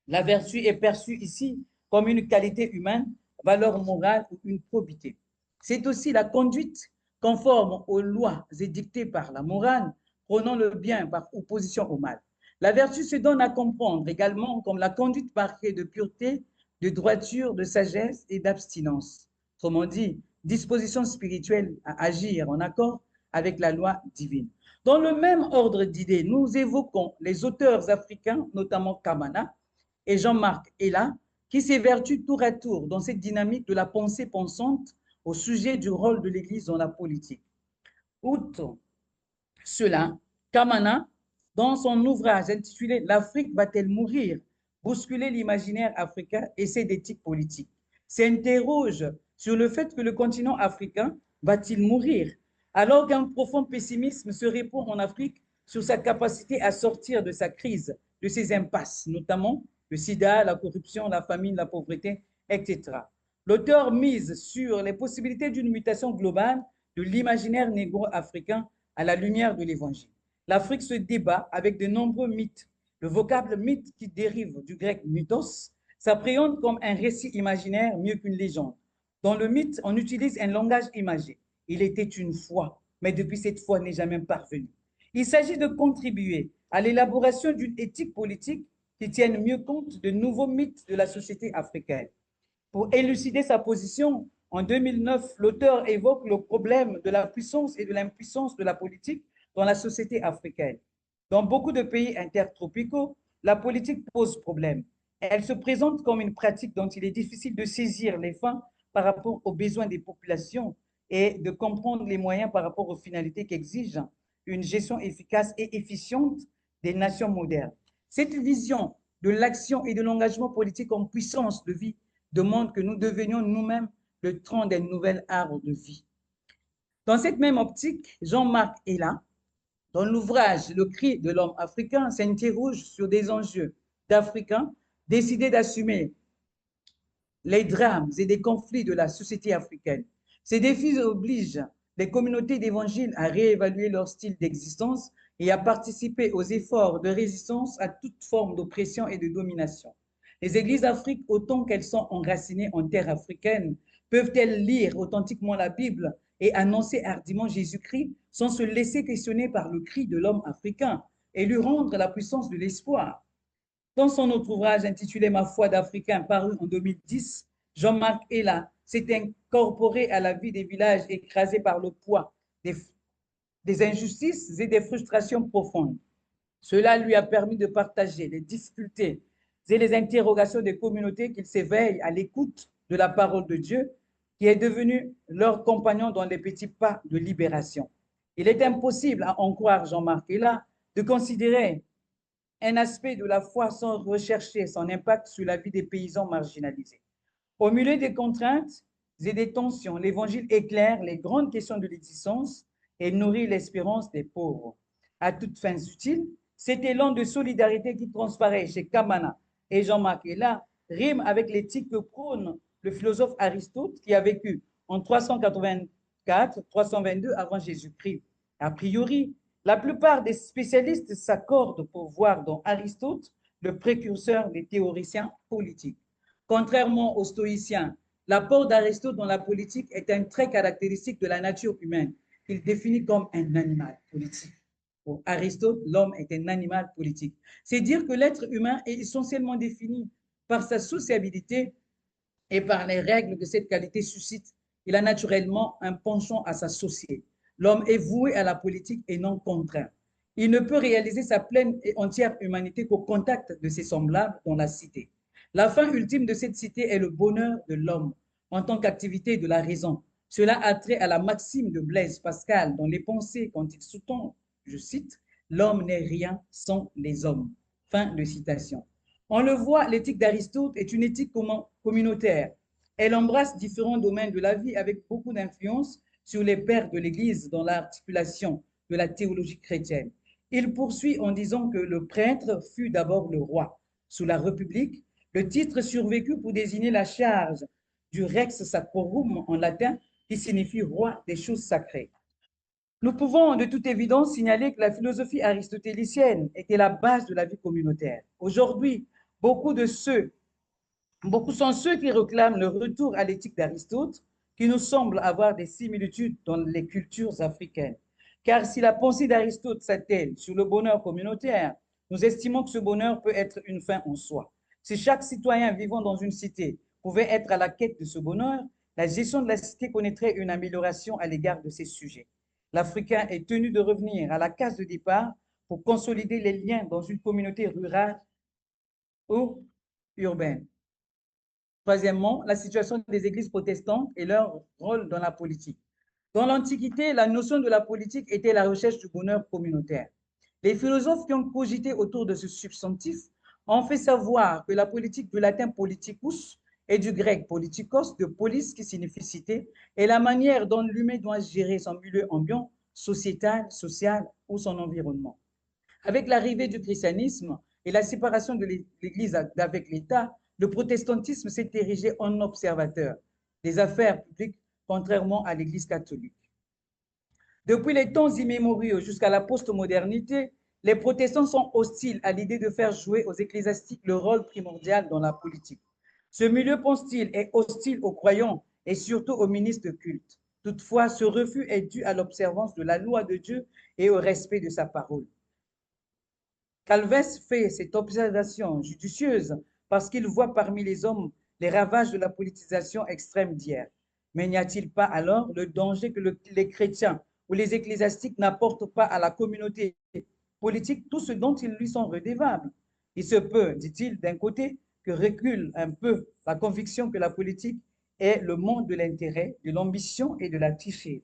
La vertu est perçue ici comme une qualité humaine, valeur morale ou une probité. C'est aussi la conduite conforme aux lois édictées par la morale, prônant le bien par opposition au mal. La vertu se donne à comprendre également comme la conduite marquée de pureté, de droiture, de sagesse et d'abstinence. Autrement dit, disposition spirituelle à agir en accord avec la loi divine. Dans le même ordre d'idées, nous évoquons les auteurs africains, notamment Kamana et Jean-Marc Ella, qui s'évertuent tour à tour dans cette dynamique de la pensée pensante au sujet du rôle de l'Église dans la politique. Outre cela, Kamana, dans son ouvrage intitulé « L'Afrique va-t-elle mourir? Bousculer l'imaginaire africain, essai d'éthique politique », s'interroge sur le fait que le continent africain va-t-il mourir, alors qu'un profond pessimisme se répand en Afrique sur sa capacité à sortir de sa crise, de ses impasses, notamment le sida, la corruption, la famine, la pauvreté, etc. L'auteur mise sur les possibilités d'une mutation globale de l'imaginaire négro-africain à la lumière de l'Évangile. L'Afrique se débat avec de nombreux mythes. Le vocable mythe, qui dérive du grec mythos, s'appréhende comme un récit imaginaire mieux qu'une légende. Dans le mythe, on utilise un langage imagé. Il était une fois, mais depuis cette fois n'est jamais parvenu. Il s'agit de contribuer à l'élaboration d'une éthique politique qui tienne mieux compte de nouveaux mythes de la société africaine. Pour élucider sa position, en 2009, l'auteur évoque le problème de la puissance et de l'impuissance de la politique dans la société africaine. Dans beaucoup de pays intertropicaux, la politique pose problème. Elle se présente comme une pratique dont il est difficile de saisir les fins par rapport aux besoins des populations et de comprendre les moyens par rapport aux finalités qu'exige une gestion efficace et efficiente des nations modernes. Cette vision de l'action et de l'engagement politique en puissance de vie demande que nous devenions nous-mêmes le tronc des nouvelles arbres de vie. Dans cette même optique, Jean-Marc Ella, dans l'ouvrage Le cri de l'homme africain, s'interroge sur des enjeux d'Africains décidés d'assumer les drames et les conflits de la société africaine. Ces défis obligent les communautés d'évangile à réévaluer leur style d'existence et à participer aux efforts de résistance à toute forme d'oppression et de domination. Les églises d'Afrique, autant qu'elles sont enracinées en terre africaine, peuvent-elles lire authentiquement la Bible et annoncer hardiment Jésus-Christ sans se laisser questionner par le cri de l'homme africain et lui rendre la puissance de l'espoir? Dans son autre ouvrage intitulé Ma foi d'Africain, paru en 2010, Jean-Marc Ella s'est incorporé à la vie des villages écrasés par le poids des injustices et des frustrations profondes. Cela lui a permis de partager les difficultés et les interrogations des communautés qu'il s'éveille à l'écoute de la parole de Dieu, qui est devenu leur compagnon dans les petits pas de libération. Il est impossible, à en croire Jean-Marc Ella, de considérer un aspect de la foi sans rechercher son impact sur la vie des paysans marginalisés. Au milieu des contraintes et des tensions, l'Évangile éclaire les grandes questions de l'existence et nourrit l'espérance des pauvres. À toutes fins utiles, cet élan de solidarité qui transparaît chez Kamana et Jean-Marc Ella rime avec l'éthique que prône le philosophe Aristote qui a vécu en 384-322 avant Jésus-Christ. A priori, la plupart des spécialistes s'accordent pour voir dans Aristote le précurseur des théoriciens politiques. Contrairement aux stoïciens, l'apport d'Aristote dans la politique est un trait caractéristique de la nature humaine, qu'il définit comme un animal politique. Pour Aristote, l'homme est un animal politique. C'est dire que l'être humain est essentiellement défini par sa sociabilité et par les règles que cette qualité suscite. Il a naturellement un penchant à s'associer. L'homme est voué à la politique et non contraint. Il ne peut réaliser sa pleine et entière humanité qu'au contact de ses semblables dans la cité. La fin ultime de cette cité est le bonheur de l'homme en tant qu'activité de la raison. Cela a trait à la maxime de Blaise Pascal dans les pensées quand il sous-tend, je cite, « L'homme n'est rien sans les hommes ». Fin de citation. On le voit, l'éthique d'Aristote est une éthique communautaire. Elle embrasse différents domaines de la vie avec beaucoup d'influence sur les pères de l'Église dans l'articulation de la théologie chrétienne. Il poursuit en disant que le prêtre fut d'abord le roi. Sous la République, le titre survécut pour désigner la charge du rex sacrorum en latin, qui signifie roi des choses sacrées. Nous pouvons de toute évidence signaler que la philosophie aristotélicienne était la base de la vie communautaire. Aujourd'hui, beaucoup sont ceux qui réclament le retour à l'éthique d'Aristote, qui nous semble avoir des similitudes dans les cultures africaines. Car si la pensée d'Aristote s'attelle sur le bonheur communautaire, nous estimons que ce bonheur peut être une fin en soi. Si chaque citoyen vivant dans une cité pouvait être à la quête de ce bonheur, la gestion de la cité connaîtrait une amélioration à l'égard de ces sujets. L'Africain est tenu de revenir à la case de départ pour consolider les liens dans une communauté rurale ou urbaine. Troisièmement, la situation des églises protestantes et leur rôle dans la politique. Dans l'Antiquité, la notion de la politique était la recherche du bonheur communautaire. Les philosophes qui ont cogité autour de ce substantif ont fait savoir que la politique du latin politicus et du grec politikos, de polis qui signifie cité, est la manière dont l'humain doit gérer son milieu ambiant, sociétal, social ou son environnement. Avec l'arrivée du christianisme et la séparation de l'Église avec l'État, le protestantisme s'est érigé en observateur des affaires publiques, contrairement à l'Église catholique. Depuis les temps immémoriaux jusqu'à la postmodernité, les protestants sont hostiles à l'idée de faire jouer aux ecclésiastiques le rôle primordial dans la politique. Ce milieu, pense-t-il, est hostile aux croyants et surtout aux ministres de culte. Toutefois, ce refus est dû à l'observance de la loi de Dieu et au respect de sa parole. Calvès fait cette observation judicieuse parce qu'il voit parmi les hommes les ravages de la politisation extrême d'hier. Mais n'y a-t-il pas alors le danger que les chrétiens ou les ecclésiastiques n'apportent pas à la communauté politique tout ce dont ils lui sont redevables? Il se peut, dit-il, d'un côté, que recule un peu la conviction que la politique est le monde de l'intérêt, de l'ambition et de la tricherie.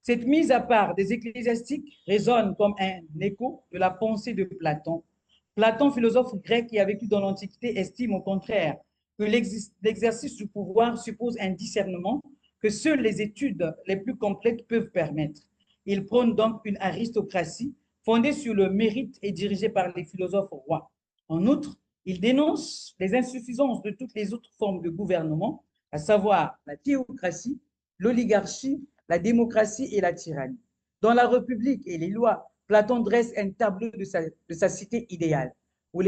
Cette mise à part des ecclésiastiques résonne comme un écho de la pensée de Platon. Platon, philosophe grec qui a vécu dans l'Antiquité, estime au contraire que l'exercice du pouvoir suppose un discernement que seules les études les plus complètes peuvent permettre. Il prône donc une aristocratie fondée sur le mérite et dirigée par les philosophes rois. En outre, il dénonce les insuffisances de toutes les autres formes de gouvernement, à savoir la théocratie, l'oligarchie, la démocratie et la tyrannie. Dans la République et les lois, Platon dresse un tableau de sa cité idéale, où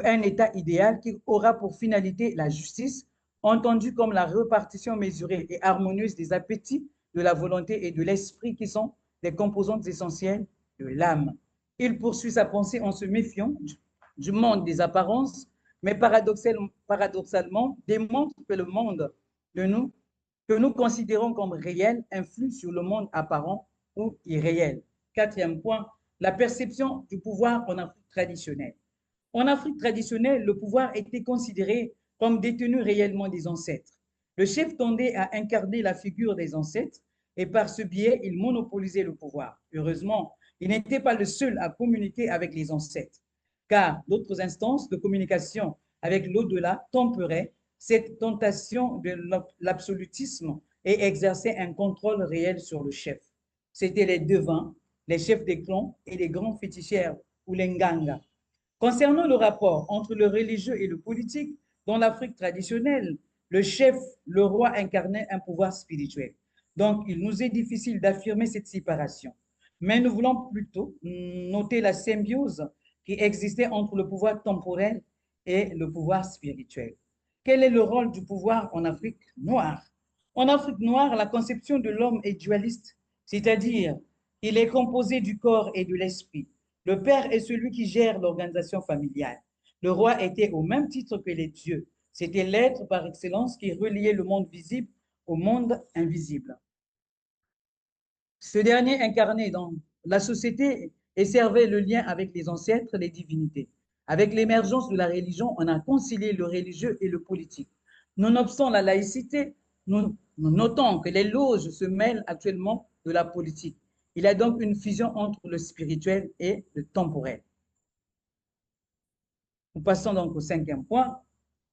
un État idéal qui aura pour finalité la justice, entendue comme la répartition mesurée et harmonieuse des appétits, de la volonté et de l'esprit qui sont des composantes essentielles de l'âme. Il poursuit sa pensée en se méfiant du monde des apparences, mais paradoxalement démontre que le monde que nous considérons comme réel influe sur le monde apparent ou irréel. Quatrième point, la perception du pouvoir en Afrique traditionnelle. En Afrique traditionnelle, le pouvoir était considéré comme détenu réellement des ancêtres. Le chef tendait à incarner la figure des ancêtres et par ce biais, il monopolisait le pouvoir. Heureusement, il n'était pas le seul à communiquer avec les ancêtres, car d'autres instances de communication avec l'au-delà tempéraient cette tentation de l'absolutisme et exerçaient un contrôle réel sur le chef. C'étaient les devins, les chefs des clans et les grands féticheurs ou les nganga. Concernant le rapport entre le religieux et le politique, dans l'Afrique traditionnelle, le chef, le roi incarnait un pouvoir spirituel. Donc, il nous est difficile d'affirmer cette séparation. Mais nous voulons plutôt noter la symbiose qui existait entre le pouvoir temporel et le pouvoir spirituel. Quel est le rôle du pouvoir en Afrique noire? En Afrique noire, la conception de l'homme est dualiste, c'est-à-dire il est composé du corps et de l'esprit. Le père est celui qui gère l'organisation familiale. Le roi était au même titre que les dieux. C'était l'être par excellence qui reliait le monde visible au monde invisible. Ce dernier incarnait dans la société et servait le lien avec les ancêtres, les divinités. Avec l'émergence de la religion, on a concilié le religieux et le politique. Nonobstant la laïcité, nous notons que les loges se mêlent actuellement de la politique. Il y a donc une fusion entre le spirituel et le temporel. Nous passons donc au cinquième point,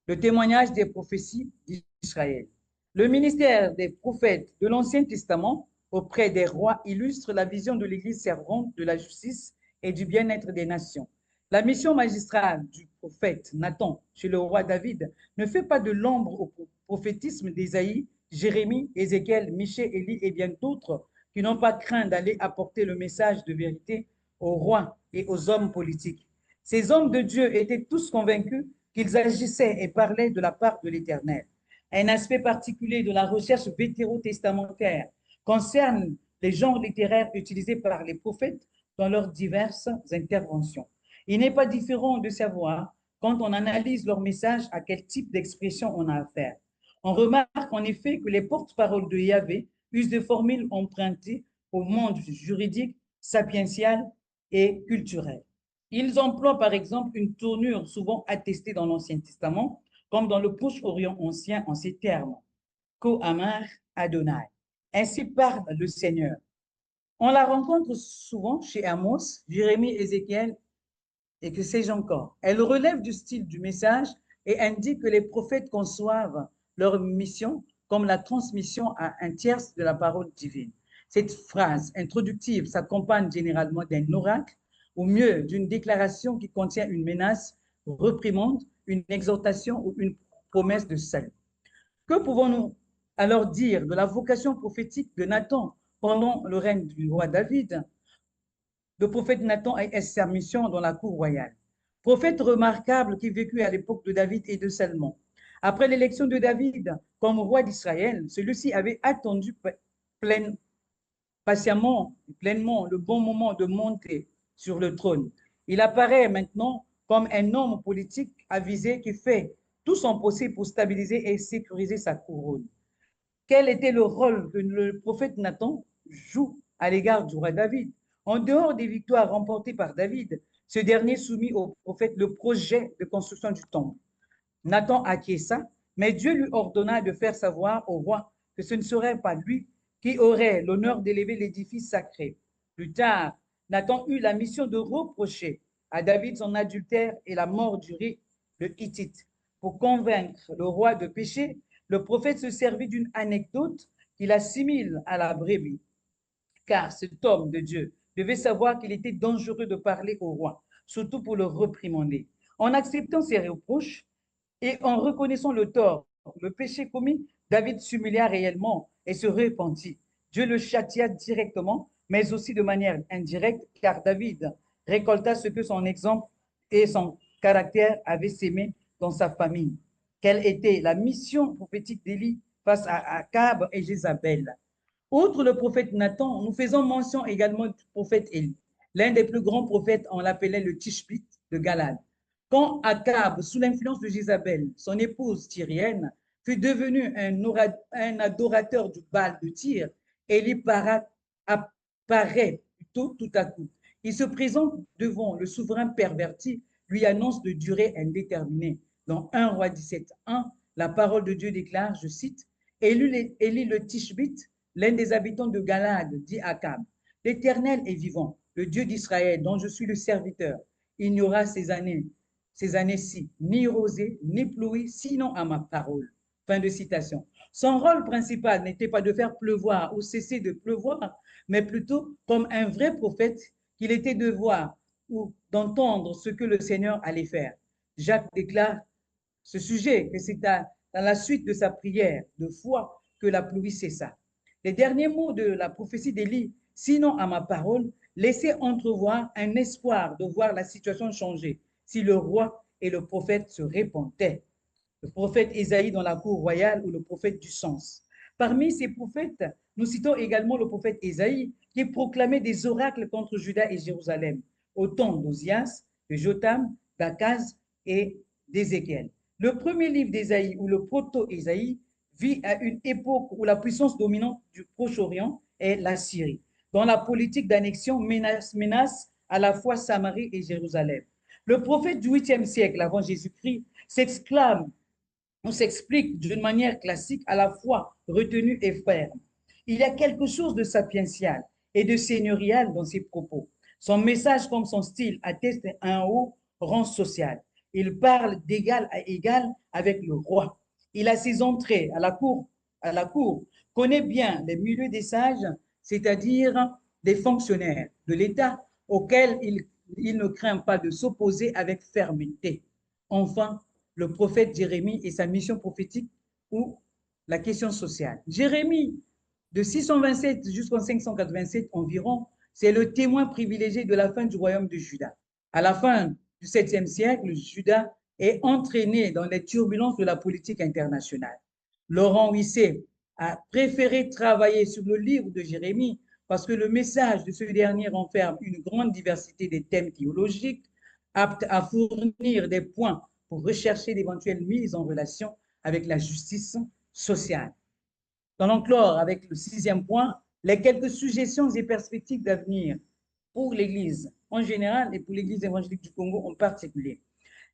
le témoignage des prophéties d'Israël. Le ministère des prophètes de l'Ancien Testament auprès des rois illustre la vision de l'Église servante de la justice et du bien-être des nations. La mission magistrale du prophète Nathan chez le roi David ne fait pas de l'ombre au prophétisme d'Ésaïe, Jérémie, Ézéchiel, Michée, Élie et bien d'autres qui n'ont pas craint d'aller apporter le message de vérité aux rois et aux hommes politiques. Ces hommes de Dieu étaient tous convaincus qu'ils agissaient et parlaient de la part de l'Éternel. Un aspect particulier de la recherche vétérotestamentaire concerne les genres littéraires utilisés par les prophètes dans leurs diverses interventions. Il n'est pas différent de savoir, quand on analyse leur message, à quel type d'expression on a affaire. On remarque en effet que les porte-paroles de Yahvé usent de formules empruntées au monde juridique, sapiential et culturel. Ils emploient par exemple une tournure souvent attestée dans l'Ancien Testament, comme dans le Proche-Orient ancien en ces termes. Ko Amar Adonai. Ainsi parle le Seigneur. On la rencontre souvent chez Amos, Jérémie, Ézéchiel et que sais-je encore. Elle relève du style du message et indique que les prophètes conçoivent leur mission comme la transmission à un tiers de la parole divine. Cette phrase introductive s'accompagne généralement d'un oracle, ou mieux d'une déclaration qui contient une menace, réprimande, une exhortation ou une promesse de salut. Que pouvons-nous alors dire de la vocation prophétique de Nathan pendant le règne du roi David? Le prophète Nathan a sa mission dans la cour royale. Prophète remarquable qui vécut à l'époque de David et de Salomon. Après l'élection de David comme roi d'Israël, celui-ci avait attendu patiemment, pleinement le bon moment de monter sur le trône. Il apparaît maintenant comme un homme politique avisé qui fait tout son possible pour stabiliser et sécuriser sa couronne. Quel était le rôle que le prophète Nathan joue à l'égard du roi David? En dehors des victoires remportées par David, Ce dernier soumit au prophète le projet de construction du temple. Nathan acquiesça, mais Dieu lui ordonna de faire savoir au roi que ce ne serait pas lui qui aurait l'honneur d'élever l'édifice sacré. Plus tard, Nathan eut la mission de reprocher à David son adultère et la mort d'Uri, le Hittite. Pour convaincre le roi de péché, le prophète se servit d'une anecdote qu'il assimile à la brebis, car cet homme de Dieu devait savoir qu'il était dangereux de parler au roi, surtout pour le réprimander. En acceptant ses reproches et en reconnaissant le tort, le péché commis, David s'humilia réellement et se repentit. Dieu le châtia directement, mais aussi de manière indirecte, car David récolta ce que son exemple et son caractère avaient sémé dans sa famille. Quelle était la mission prophétique d'Élie face à Akab et Jézabel? Outre le prophète Nathan, nous faisons mention également du prophète Élie. L'un des plus grands prophètes, on l'appelait le Tishbite de Galad. Quand Akab, sous l'influence de Jézabel, son épouse tyrienne, fut devenu un adorateur du Baal de Tyr, Élie apparaît plutôt tout à coup. Il se présente devant le souverain perverti, lui annonce de durée indéterminée. Dans 1 Roi 17:1, la parole de Dieu déclare, je cite, Élie le Tishbite, l'un des habitants de Galad, dit Akab, l'Éternel est vivant, le Dieu d'Israël, dont je suis le serviteur. Il n'y aura ces années-ci, ni rosée, ni pluie, sinon à ma parole. Fin de citation. Son rôle principal n'était pas de faire pleuvoir ou cesser de pleuvoir, mais plutôt comme un vrai prophète qu'il était de voir ou d'entendre ce que le Seigneur allait faire. Jacques déclare ce sujet que c'est dans la suite de sa prière de foi que la pluie cessa. Les derniers mots de la prophétie d'Élie, sinon à ma parole, laissaient entrevoir un espoir de voir la situation changer si le roi et le prophète se répandaient. Le prophète Ésaïe dans la cour royale ou le prophète du sens. Parmi ces prophètes, nous citons également le prophète Ésaïe qui proclamait des oracles contre Juda et Jérusalem au temps d'Ozias, de Jotham, d'Akaz et d'Ézéchiel. Le premier livre d'Ésaïe ou le proto-Ésaïe vit à une époque où la puissance dominante du Proche-Orient est la Syrie, dont la politique d'annexion menace à la fois Samarie et Jérusalem. Le prophète du 8e siècle avant Jésus-Christ s'exclame on s'explique d'une manière classique, à la fois retenue et ferme. Il y a quelque chose de sapiential et de seigneurial dans ses propos. Son message comme son style atteste un haut rang social. Il parle d'égal à égal avec le roi. Il a ses entrées à la cour, connaît bien les milieux des sages, c'est-à-dire des fonctionnaires de l'État auxquels il ne craint pas de s'opposer avec fermeté. Enfin, le prophète Jérémie et sa mission prophétique ou la question sociale. Jérémie, de 627 jusqu'en 587 environ, c'est le témoin privilégié de la fin du royaume de Juda. À la fin du 7e siècle, Juda est entraîné dans les turbulences de la politique internationale. Laurent Huisset a préféré travailler sur le livre de Jérémie parce que le message de ce dernier renferme une grande diversité des thèmes théologiques, aptes à fournir des points pour rechercher d'éventuelles mises en relation avec la justice sociale. Dans l'enclore, avec le 6e point, les quelques suggestions et perspectives d'avenir pour l'Église en général et pour l'Église évangélique du Congo en particulier.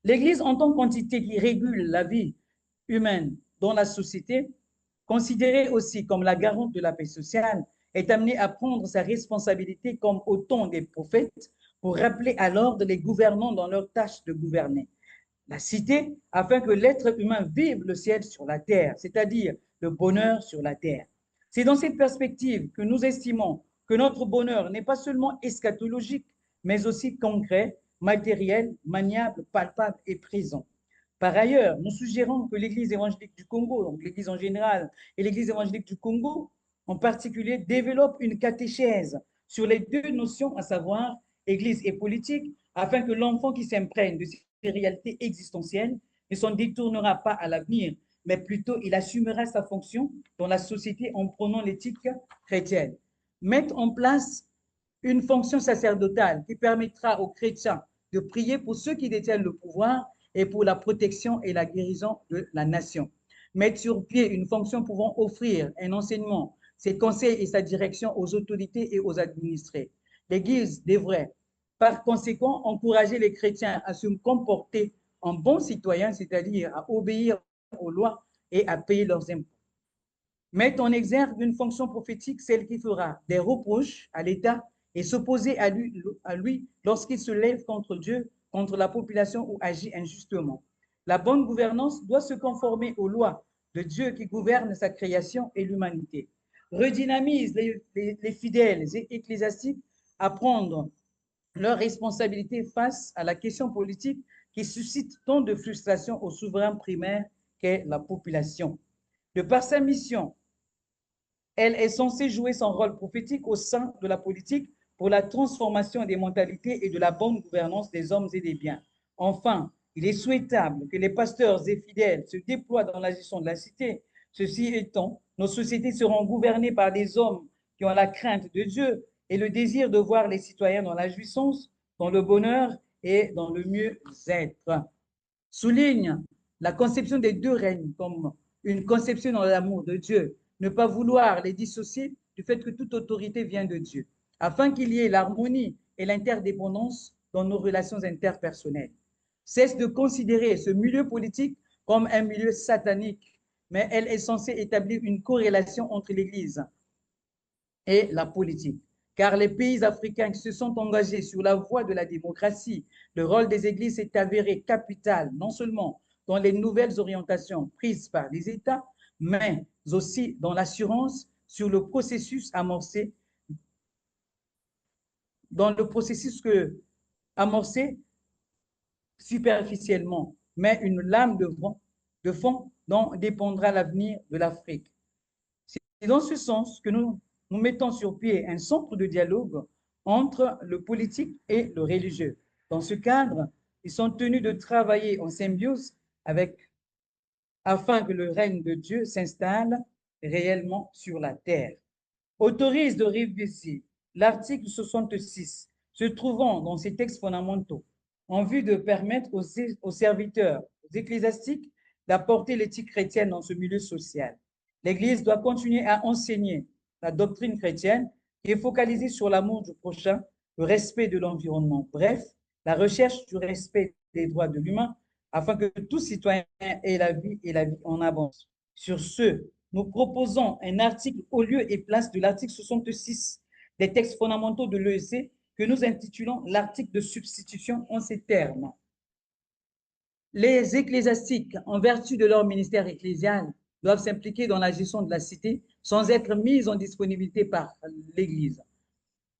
L'Église en tant qu'entité qui régule la vie humaine dans la société, considérée aussi comme la garante de la paix sociale, est amenée à prendre sa responsabilité comme au temps des prophètes pour rappeler à l'ordre les gouvernants dans leur tâche de gouverner la cité, afin que l'être humain vive le ciel sur la terre, c'est-à-dire le bonheur sur la terre. C'est dans cette perspective que nous estimons que notre bonheur n'est pas seulement eschatologique, mais aussi concret, matériel, maniable, palpable et présent. Par ailleurs, nous suggérons que l'Église évangélique du Congo, donc l'Église en général et l'Église évangélique du Congo en particulier, développe une catéchèse sur les deux notions, à savoir Église et politique, afin que l'enfant qui s'imprègne de ces réalités existentielles ne s'en détournera pas à l'avenir, mais plutôt il assumera sa fonction dans la société en prônant l'éthique chrétienne. Mettre en place une fonction sacerdotale qui permettra aux chrétiens de prier pour ceux qui détiennent le pouvoir et pour la protection et la guérison de la nation. Mettre sur pied une fonction pouvant offrir un enseignement, ses conseils et sa direction aux autorités et aux administrés. L'Église devrait Par conséquent, encourager les chrétiens à se comporter en bons citoyens, c'est-à-dire à obéir aux lois et à payer leurs impôts. Mettre en exergue une fonction prophétique, celle qui fera des reproches à l'État et s'opposer à lui lorsqu'il se lève contre Dieu, contre la population ou agit injustement. La bonne gouvernance doit se conformer aux lois de Dieu qui gouverne sa création et l'humanité. Redynamise les fidèles et ecclésiastiques à prendre leurs responsabilités face à la question politique qui suscite tant de frustration au souverain primaire qu'est la population. De par sa mission, elle est censée jouer son rôle prophétique au sein de la politique pour la transformation des mentalités et de la bonne gouvernance des hommes et des biens. Enfin, il est souhaitable que les pasteurs et fidèles se déploient dans la gestion de la cité. Ceci étant, nos sociétés seront gouvernées par des hommes qui ont la crainte de Dieu et le désir de voir les citoyens dans la jouissance, dans le bonheur et dans le mieux-être. Souligne la conception des deux règnes comme une conception dans l'amour de Dieu, ne pas vouloir les dissocier du fait que toute autorité vient de Dieu, afin qu'il y ait l'harmonie et l'interdépendance dans nos relations interpersonnelles. Cesse de considérer ce milieu politique comme un milieu satanique, mais elle est censée établir une corrélation entre l'Église et la politique. Car les pays africains qui se sont engagés sur la voie de la démocratie, le rôle des églises est avéré capital, non seulement dans les nouvelles orientations prises par les États, mais aussi dans l'assurance sur le processus amorcé, dans le processus amorcé superficiellement, mais une lame de fond dont dépendra l'avenir de l'Afrique. C'est dans ce sens que nous mettons sur pied un centre de dialogue entre le politique et le religieux. Dans ce cadre, ils sont tenus de travailler en symbiose afin que le règne de Dieu s'installe réellement sur la terre. Autorise de réviser l'article 66 se trouvant dans ces textes fondamentaux en vue de permettre aux serviteurs, aux ecclésiastiques, d'apporter l'éthique chrétienne dans ce milieu social. L'Église doit continuer à enseigner la doctrine chrétienne qui est focalisée sur l'amour du prochain, le respect de l'environnement, bref, la recherche du respect des droits de l'humain, afin que tout citoyen ait la vie en abondance. Sur ce, nous proposons un article au lieu et place de l'article 66 des textes fondamentaux de l'EEC que nous intitulons l'article de substitution en ces termes. Les ecclésiastiques, en vertu de leur ministère ecclésial, doivent s'impliquer dans la gestion de la cité sans être mis en disponibilité par l'Église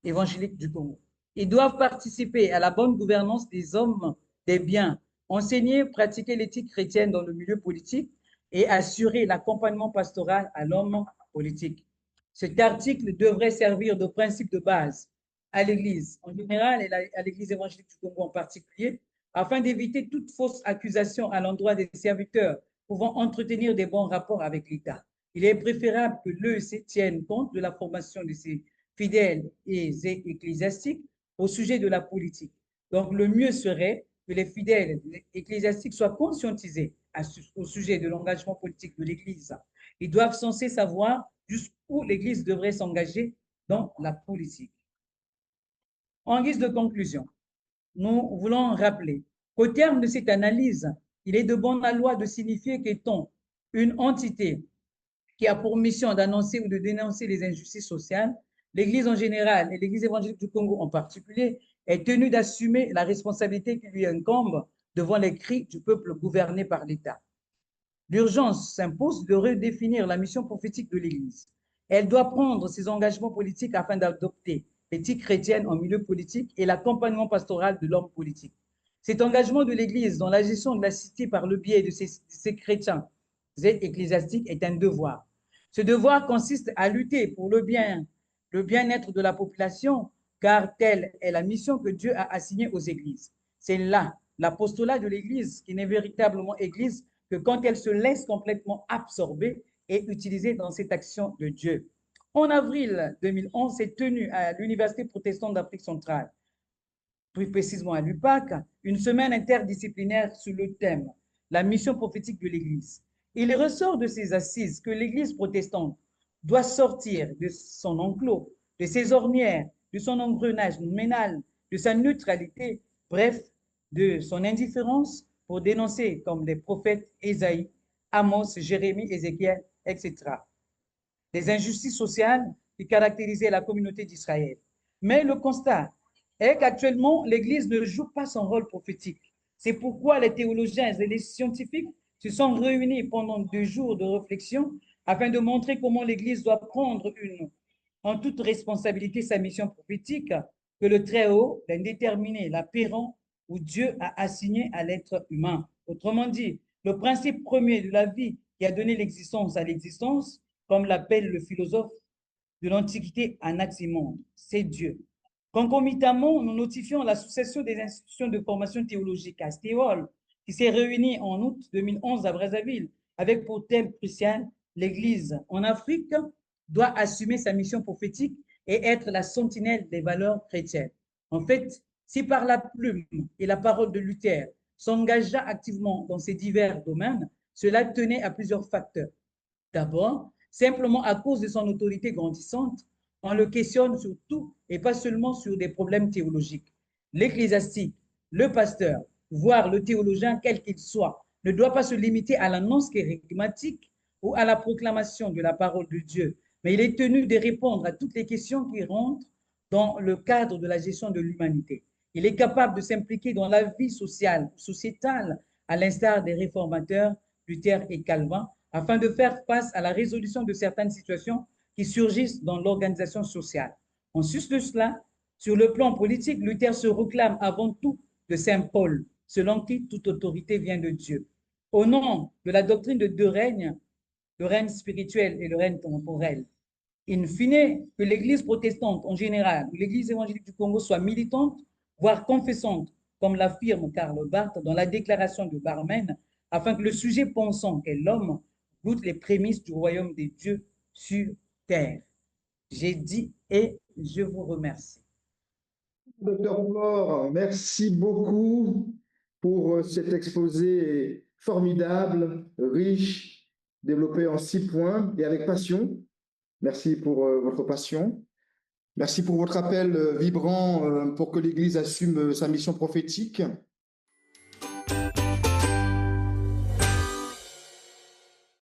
évangélique du Congo. Ils doivent participer à la bonne gouvernance des hommes, des biens, enseigner, pratiquer l'éthique chrétienne dans le milieu politique et assurer l'accompagnement pastoral à l'homme politique. Cet article devrait servir de principe de base à l'Église en général et à l'Église évangélique du Congo en particulier, afin d'éviter toute fausse accusation à l'endroit des serviteurs pouvant entretenir des bons rapports avec l'État. Il est préférable que l'EEC tienne compte de la formation de ses fidèles et ecclésiastiques au sujet de la politique. Donc, le mieux serait que les fidèles ecclésiastiques soient conscientisés au sujet de l'engagement politique de l'Église. Ils doivent censés savoir jusqu'où l'Église devrait s'engager dans la politique. En guise de conclusion, nous voulons rappeler qu'au terme de cette analyse, il est de bonne loi de signifier qu'étant une entité qui a pour mission d'annoncer ou de dénoncer les injustices sociales, l'Église en général et l'Église évangélique du Congo en particulier est tenue d'assumer la responsabilité qui lui incombe devant les cris du peuple gouverné par l'État. L'urgence s'impose de redéfinir la mission prophétique de l'Église. Elle doit prendre ses engagements politiques afin d'adopter l'éthique chrétienne en milieu politique et l'accompagnement pastoral de l'homme politique. Cet engagement de l'Église dans la gestion de la cité par le biais de ses chrétiens ecclésiastiques est un devoir. Ce devoir consiste à lutter pour le bien-être de la population, car telle est la mission que Dieu a assignée aux églises. C'est là l'apostolat de l'Église qui n'est véritablement Église que quand elle se laisse complètement absorber et utiliser dans cette action de Dieu. En avril 2011, s'est tenue à l'Université protestante d'Afrique centrale, plus précisément à l'UPAC, une semaine interdisciplinaire sur le thème « La mission prophétique de l'Église ». Il ressort de ces assises que l'Église protestante doit sortir de son enclos, de ses ornières, de son engrenage nominal, de sa neutralité, bref, de son indifférence pour dénoncer comme les prophètes Ésaïe, Amos, Jérémie, Ézéchiel, etc. les injustices sociales qui caractérisaient la communauté d'Israël. Mais le constat est qu'actuellement, l'Église ne joue pas son rôle prophétique. C'est pourquoi les théologiens et les scientifiques se sont réunis pendant 2 jours de réflexion afin de montrer comment l'Église doit prendre en toute responsabilité sa mission prophétique que le Très-Haut, l'indéterminé, l'apparent, où Dieu a assigné à l'être humain. Autrement dit, le principe premier de la vie qui a donné l'existence à l'existence, comme l'appelle le philosophe de l'Antiquité Anaximonde, c'est Dieu. Concomitamment, nous notifions l'association des institutions de formation théologique Astéol, qui s'est réunie en août 2011 à Brazzaville, avec pour thème crucial l'Église en Afrique doit assumer sa mission prophétique et être la sentinelle des valeurs chrétiennes. En fait, si par la plume et la parole de Luther s'engagea activement dans ces divers domaines, cela tenait à plusieurs facteurs. D'abord, simplement à cause de son autorité grandissante, on le questionne sur tout et pas seulement sur des problèmes théologiques. L'ecclésiastique, le pasteur, voire le théologien, quel qu'il soit, ne doit pas se limiter à l'annonce kérigmatique ou à la proclamation de la parole de Dieu, mais il est tenu de répondre à toutes les questions qui rentrent dans le cadre de la gestion de l'humanité. Il est capable de s'impliquer dans la vie sociale, sociétale, à l'instar des réformateurs Luther et Calvin, afin de faire face à la résolution de certaines situations qui surgissent dans l'organisation sociale. En sus de cela, sur le plan politique, Luther se réclame avant tout de Saint Paul, selon qui toute autorité vient de Dieu. Au nom de la doctrine de 2 règnes, le règne spirituel et le règne temporel, in fine, que l'Église protestante en général, ou l'Église évangélique du Congo soit militante, voire confessante, comme l'affirme Karl Barth dans la déclaration de Barmen, afin que le sujet pensant qu'est l'homme goûte les prémices du royaume des dieux sur terre. J'ai dit et je vous remercie.
Docteur Moore, merci beaucoup pour cet exposé formidable, riche, développé en 6 points et avec passion. Merci pour votre passion. Merci pour votre appel vibrant pour que l'Église assume sa mission prophétique.